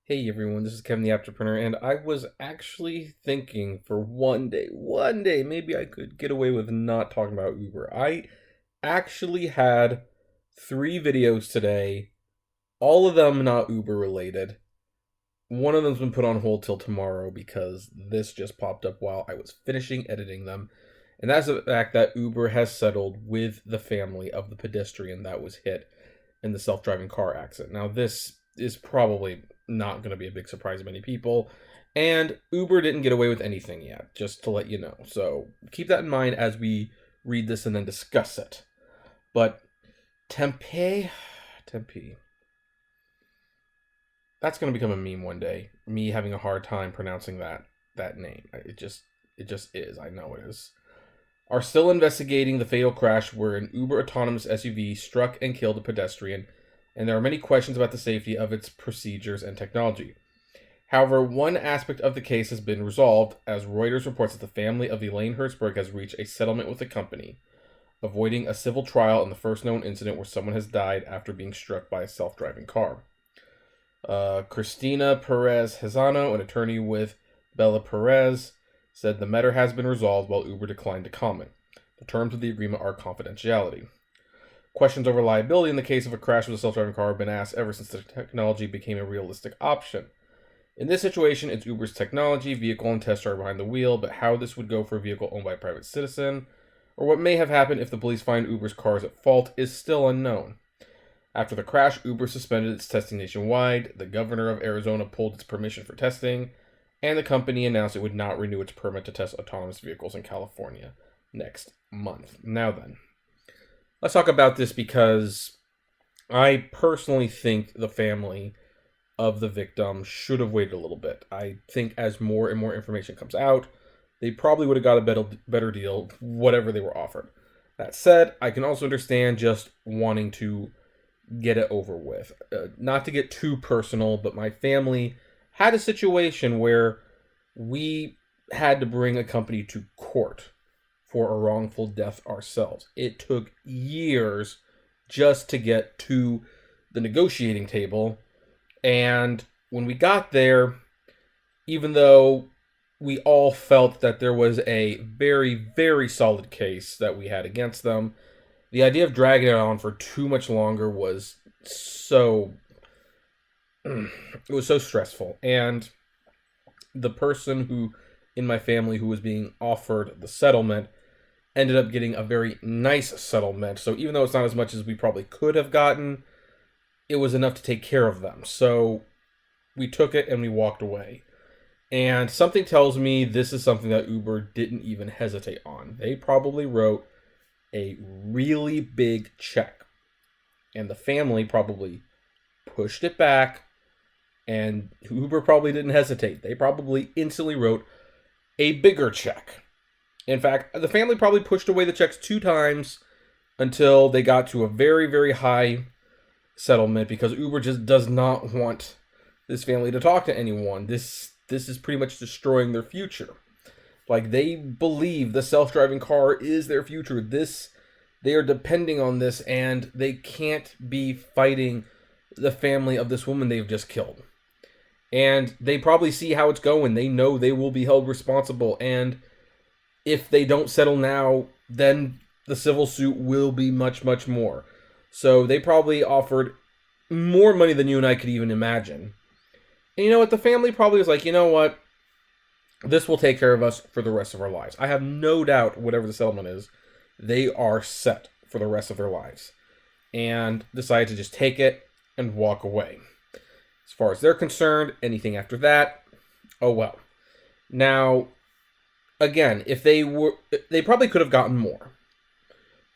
Hey everyone, this is Kevin the Entrepreneur, and I was actually thinking for one day, maybe I could get away with not talking about Uber. I actually had three videos today, all of them not Uber related. One of them's been put on hold till tomorrow because this just popped up while I was finishing editing them. And that's the fact that Uber has settled with the family of the pedestrian that was hit in the self-driving car accident. Now, this is probably not going to be a big surprise to many people, and Uber didn't get away with anything yet, just to let you know. So keep that in mind as we read this and then discuss it. But Tempe, that's going to become a meme one day. Me having a hard time pronouncing that name. It just is. I know it is. Are still investigating the fatal crash where an Uber autonomous SUV struck and killed a pedestrian, and there are many questions about the safety of its procedures and technology. However, one aspect of the case has been resolved, as Reuters reports that the family of Elaine Hertzberg has reached a settlement with the company, avoiding a civil trial in the first known incident where someone has died after being struck by a self-driving car. Christina Perez Hezano, an attorney with Bella Perez, said the matter has been resolved while Uber declined to comment. The terms of the agreement are confidentiality. Questions over liability in the case of a crash with a self-driving car have been asked ever since the technology became a realistic option. In this situation, it's Uber's technology, vehicle, and test driver behind the wheel, but how this would go for a vehicle owned by a private citizen, or what may have happened if the police find Uber's cars at fault, is still unknown. After the crash, Uber suspended its testing nationwide, the governor of Arizona pulled its permission for testing, and the company announced it would not renew its permit to test autonomous vehicles in California next month. Now then, let's talk about this because I personally think the family of the victim should have waited a little bit. I think as more and more information comes out, they probably would have got a better deal, whatever they were offered. That said, I can also understand just wanting to get it over with. Not to get too personal, but my family had a situation where we had to bring a company to court for a wrongful death ourselves. It took years just to get to the negotiating table. And when we got there, even though we all felt that there was a very, very solid case that we had against them, the idea of dragging it on for too much longer was so it was so stressful. And the person who in my family who was being offered the settlement ended up getting a very nice settlement. So even though it's not as much as we probably could have gotten, it was enough to take care of them. So we took it and we walked away. And something tells me this is something that Uber didn't even hesitate on. They probably wrote a really big check. And the family probably pushed it back. And Uber probably didn't hesitate. They probably instantly wrote a bigger check. In fact, the family probably pushed away the checks 2 times until they got to a very, very high settlement because Uber just does not want this family to talk to anyone. This is pretty much destroying their future. Like, they believe the self-driving car is their future. They are depending on this, and they can't be fighting the family of this woman they've just killed. And they probably see how it's going. They know they will be held responsible, and if they don't settle now, then the civil suit will be much, much more. So they probably offered more money than you and I could even imagine. And you know what? The family probably was like, you know what? This will take care of us for the rest of our lives. I have no doubt, whatever the settlement is, they are set for the rest of their lives. And decided to just take it and walk away. As far as they're concerned, anything after that, oh well. Now, again, if they probably could have gotten more.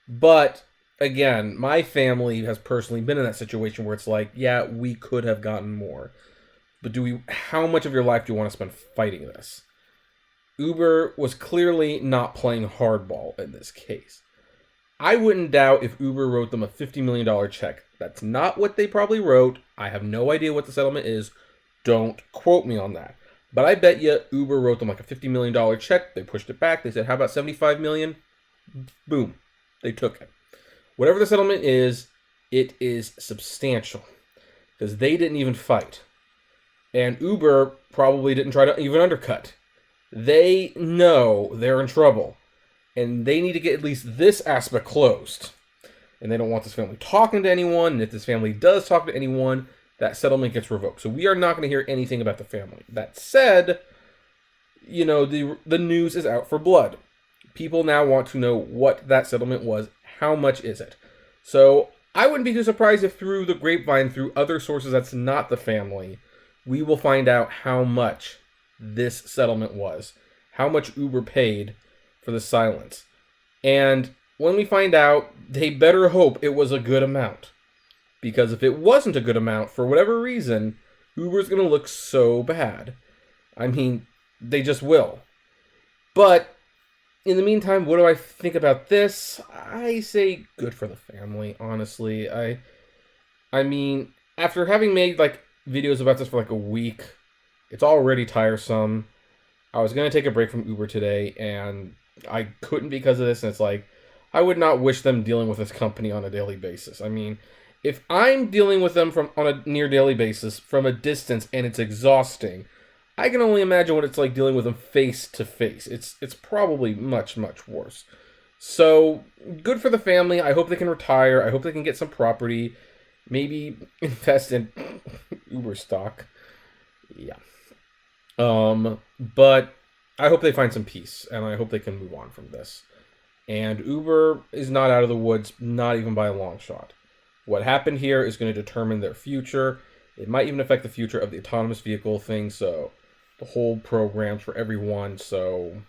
But again, my family has personally been in that situation where it's like, yeah, we could have gotten more. But how much of your life do you want to spend fighting this? Uber was clearly not playing hardball in this case. I wouldn't doubt if Uber wrote them a $50 million check. That's not what they probably wrote. I have no idea what the settlement is. Don't quote me on that. But I bet you Uber wrote them like a $50 million check. They pushed it back. They said, how about $75 million? Boom. They took it. Whatever the settlement is, it is substantial. Because they didn't even fight. And Uber probably didn't try to even undercut. They know they're in trouble, and they need to get at least this aspect closed. And they don't want this family talking to anyone. And if this family does talk to anyone, that settlement gets revoked. So we are not going to hear anything about the family. That said, the news is out for blood. People now want to know what that settlement was. How much is it? So I wouldn't be too surprised if through the grapevine, through other sources that's not the family, we will find out how much this settlement was. How much Uber paid for the silence. And when we find out, they better hope it was a good amount. Because if it wasn't a good amount, for whatever reason, Uber's going to look so bad. I mean, they just will. But in the meantime, what do I think about this? I say good for the family, honestly. I mean, after having made videos about this for a week, it's already tiresome. I was going to take a break from Uber today, and I couldn't because of this, and it's I would not wish them dealing with this company on a daily basis. I mean, if I'm dealing with them on a near daily basis from a distance and it's exhausting, I can only imagine what it's like dealing with them face to face. It's probably much, much worse. So, good for the family. I hope they can retire. I hope they can get some property. Maybe invest in Uber stock. Yeah. But I hope they find some peace, and I hope they can move on from this. And Uber is not out of the woods, not even by a long shot. What happened here is going to determine their future. It might even affect the future of the autonomous vehicle thing, so the whole programs for everyone. So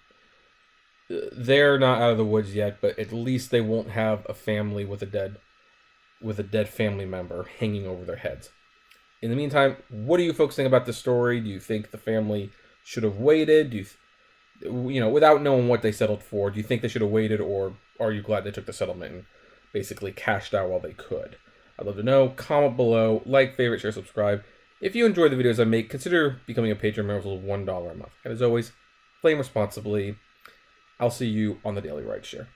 they're not out of the woods yet, but at least they won't have a family with a dead family member hanging over their heads. In the meantime, what do you folks think about this story? Do you think the family should have waited? Do you without knowing what they settled for, do you think they should have waited, or are you glad they took the settlement and basically cashed out while they could? I'd love to know. Comment below, like, favorite, share, subscribe. If you enjoy the videos I make, consider becoming a patron member for $1 a month. And as always, flame responsibly. I'll see you on the Daily Ride Share.